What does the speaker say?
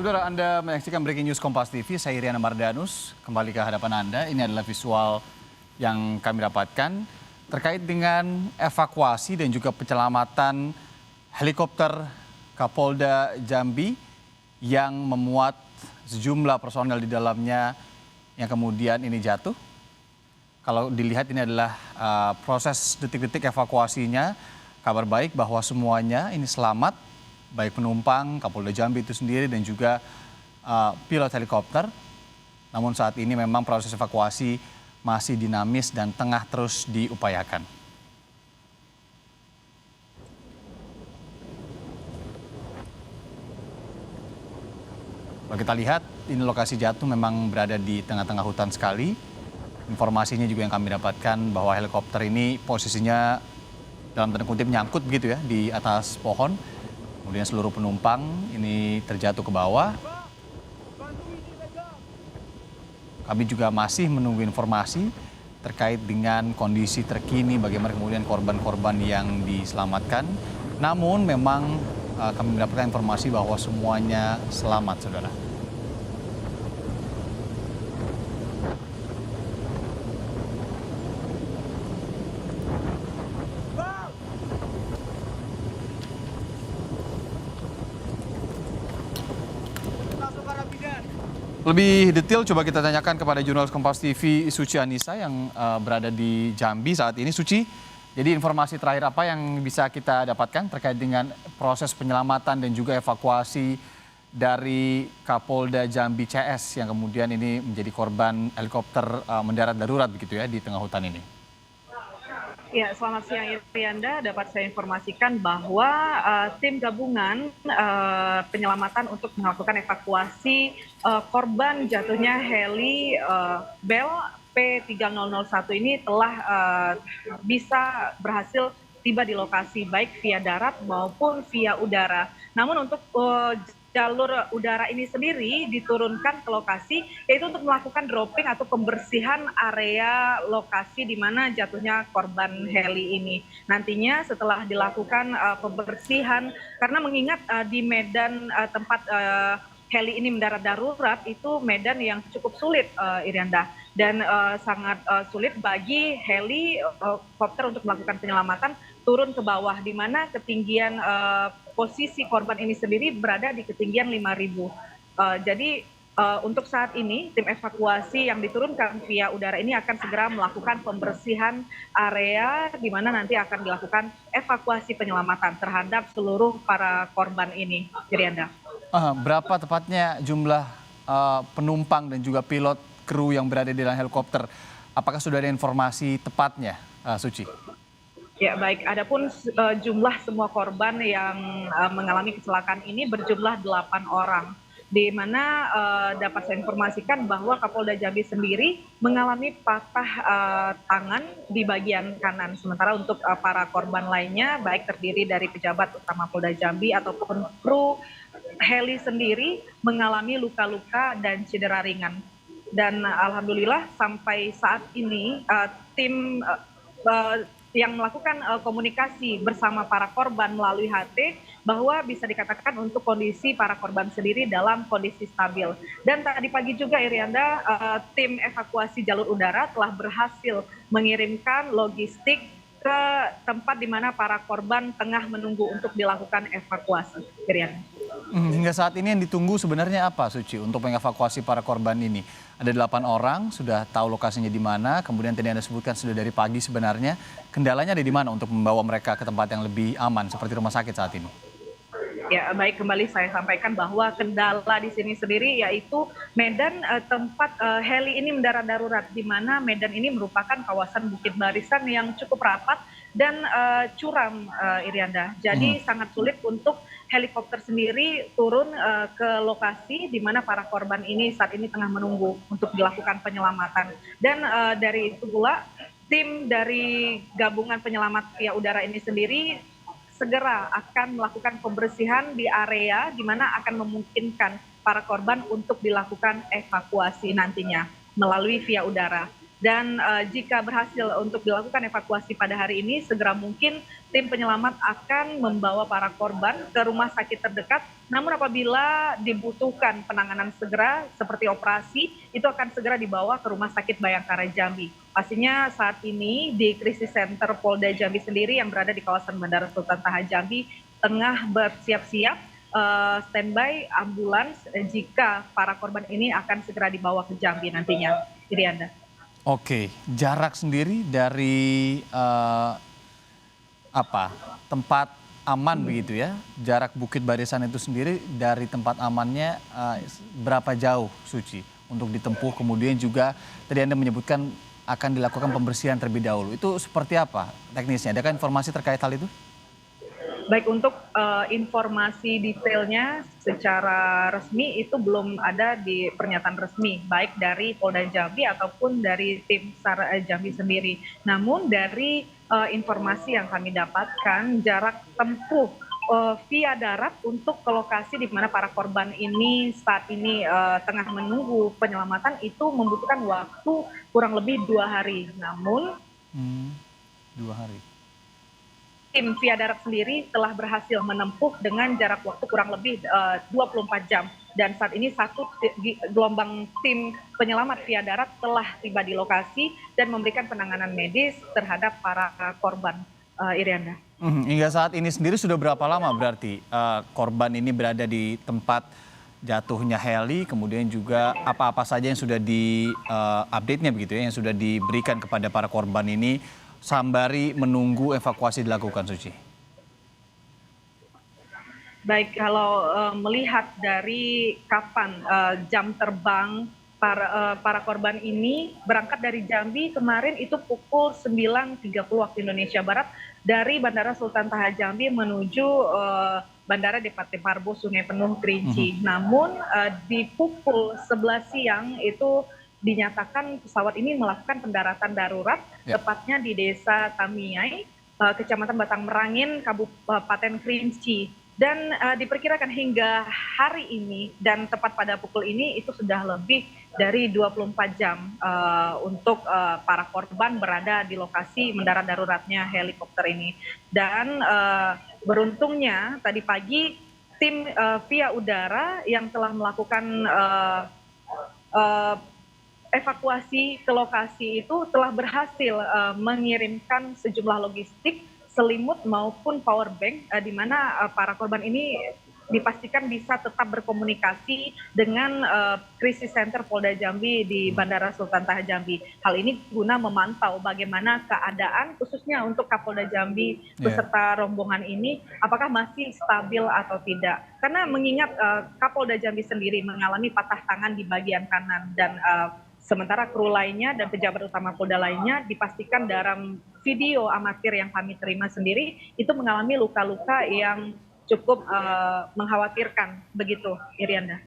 Saudara, Anda menyaksikan Breaking News Kompas TV, saya Iriana Mardanus, kembali ke hadapan Anda. Ini adalah visual yang kami dapatkan terkait dengan evakuasi dan juga penyelamatan helikopter Kapolda Jambi yang memuat sejumlah personel di dalamnya yang kemudian ini jatuh. Kalau dilihat ini adalah proses detik-detik evakuasinya. Kabar baik bahwa semuanya ini selamat, baik penumpang, Kapolda Jambi itu sendiri dan juga pilot helikopter. Namun saat ini memang proses evakuasi masih dinamis dan tengah terus diupayakan. Kalau kita lihat, ini lokasi jatuh memang berada di tengah-tengah hutan sekali. Informasinya juga yang kami dapatkan bahwa helikopter ini posisinya dalam tanda kutip nyangkut begitu ya di atas pohon. Kemudian seluruh penumpang ini terjatuh ke bawah. Kami juga masih menunggu informasi terkait dengan kondisi terkini bagaimana kemudian korban-korban yang diselamatkan. Namun memang kami mendapatkan informasi bahwa semuanya selamat, saudara. Lebih detail coba kita tanyakan kepada jurnalis Kompas TV Suci Anissa yang berada di Jambi saat ini. Suci, jadi informasi terakhir apa yang bisa kita dapatkan terkait dengan proses penyelamatan dan juga evakuasi dari Kapolda Jambi CS yang kemudian ini menjadi korban helikopter mendarat darurat begitu ya di tengah hutan ini? Ya, selamat siang Irianda. Dapat saya informasikan bahwa tim gabungan penyelamatan untuk melakukan evakuasi korban jatuhnya heli Bell P3001 ini telah bisa berhasil tiba di lokasi baik via darat maupun via udara. Namun untuk jalur udara ini sendiri diturunkan ke lokasi yaitu untuk melakukan dropping atau pembersihan area lokasi di mana jatuhnya korban heli ini. Nantinya setelah dilakukan pembersihan, karena mengingat di medan tempat heli ini mendarat darurat itu medan yang cukup sulit, Irianda, dan sangat sulit bagi helikopter untuk melakukan penyelamatan turun ke bawah, di mana ketinggian posisi korban ini sendiri berada di ketinggian 5.000. Jadi untuk saat ini tim evakuasi yang diturunkan via udara ini akan segera melakukan pembersihan area di mana nanti akan dilakukan evakuasi penyelamatan terhadap seluruh para korban ini, Irianda. Berapa tepatnya jumlah penumpang dan juga pilot kru yang berada di dalam helikopter? Apakah sudah ada informasi tepatnya, Suci? Ya baik, adapun jumlah semua korban yang mengalami kecelakaan ini berjumlah 8 orang, di mana dapat saya informasikan bahwa Kapolda Jambi sendiri mengalami patah tangan di bagian kanan. Sementara untuk para korban lainnya, baik terdiri dari pejabat utama Polda Jambi ataupun kru heli sendiri mengalami luka-luka dan cedera ringan. Dan alhamdulillah sampai saat ini tim yang melakukan komunikasi bersama para korban melalui HT bahwa bisa dikatakan untuk kondisi para korban sendiri dalam kondisi stabil. Dan tadi pagi juga Irianda, tim evakuasi jalur udara telah berhasil mengirimkan logistik ke tempat di mana para korban tengah menunggu untuk dilakukan evakuasi, Irianda. Hingga saat ini yang ditunggu sebenarnya apa, Suci, untuk mengevakuasi para korban ini? Ada 8 orang, sudah tahu lokasinya di mana, kemudian tadi Anda sebutkan sudah dari pagi sebenarnya. Kendalanya ada di mana untuk membawa mereka ke tempat yang lebih aman seperti rumah sakit saat ini? Ya, baik, kembali saya sampaikan bahwa kendala di sini sendiri yaitu medan tempat heli ini mendarat darurat, di mana medan ini merupakan kawasan Bukit Barisan yang cukup rapat dan curam, Irianda. Jadi sangat sulit untuk helikopter sendiri turun ke lokasi di mana para korban ini saat ini tengah menunggu untuk dilakukan penyelamatan. Dan dari itu pula tim dari gabungan penyelamat via udara ini sendiri segera akan melakukan pembersihan di area di mana akan memungkinkan para korban untuk dilakukan evakuasi nantinya melalui via udara. Dan jika berhasil untuk dilakukan evakuasi pada hari ini, segera mungkin tim penyelamat akan membawa para korban ke rumah sakit terdekat. Namun apabila dibutuhkan penanganan segera seperti operasi, itu akan segera dibawa ke Rumah Sakit Bayangkara Jambi. Pastinya saat ini di Krisis Center Polda Jambi sendiri yang berada di kawasan Bandara Sultan Taha Jambi tengah bersiap-siap standby ambulans jika para korban ini akan segera dibawa ke Jambi nantinya. Jadi Anda. Oke, jarak sendiri dari tempat aman begitu ya? Jarak Bukit Barisan itu sendiri dari tempat amannya berapa jauh, Suci, untuk ditempuh? Kemudian juga tadi Anda menyebutkan akan dilakukan pembersihan terlebih dahulu. Itu seperti apa teknisnya? Adakah informasi terkait hal itu? Baik, untuk informasi detailnya secara resmi itu belum ada di pernyataan resmi, baik dari Polda Jambi ataupun dari tim SAR Jambi sendiri. Namun dari informasi yang kami dapatkan, jarak tempuh via darat untuk ke lokasi di mana para korban ini saat ini tengah menunggu penyelamatan itu membutuhkan waktu kurang lebih 2 hari. Namun 2 hari. tim via darat sendiri telah berhasil menempuh dengan jarak waktu kurang lebih 24 jam. Dan saat ini satu gelombang tim penyelamat via darat telah tiba di lokasi dan memberikan penanganan medis terhadap para korban, Irianda. Hingga saat ini sendiri sudah berapa lama berarti korban ini berada di tempat jatuhnya heli, kemudian juga apa-apa saja yang sudah di update-nya begitu ya, yang sudah diberikan kepada para korban ini sambari menunggu evakuasi dilakukan, Suci? Baik, kalau melihat dari kapan jam terbang para korban ini berangkat dari Jambi kemarin itu pukul 9.30 waktu Indonesia Barat dari Bandara Sultan Taha Jambi menuju Bandara Depati Parbo Sungai Penuh Kerinci. Namun di pukul 11 siang itu dinyatakan pesawat ini melakukan pendaratan darurat, tepatnya di Desa Tamiai, Kecamatan Batang Merangin, Kabupaten Kerinci. Dan diperkirakan hingga hari ini dan tepat pada pukul ini itu sudah lebih dari 24 jam untuk para korban berada di lokasi mendarat daruratnya helikopter ini. Dan beruntungnya tadi pagi tim via udara yang telah melakukan evakuasi ke lokasi itu telah berhasil mengirimkan sejumlah logistik, selimut maupun power bank di mana para korban ini dipastikan bisa tetap berkomunikasi dengan Krisis Center Polda Jambi di Bandara Sultan Taha Jambi. Hal ini guna memantau bagaimana keadaan khususnya untuk Kapolda Jambi beserta rombongan ini apakah masih stabil atau tidak. Karena mengingat Kapolda Jambi sendiri mengalami patah tangan di bagian kanan dan sementara kru lainnya dan pejabat utama Polda lainnya dipastikan dalam video amatir yang kami terima sendiri itu mengalami luka-luka yang cukup mengkhawatirkan begitu, Irianda.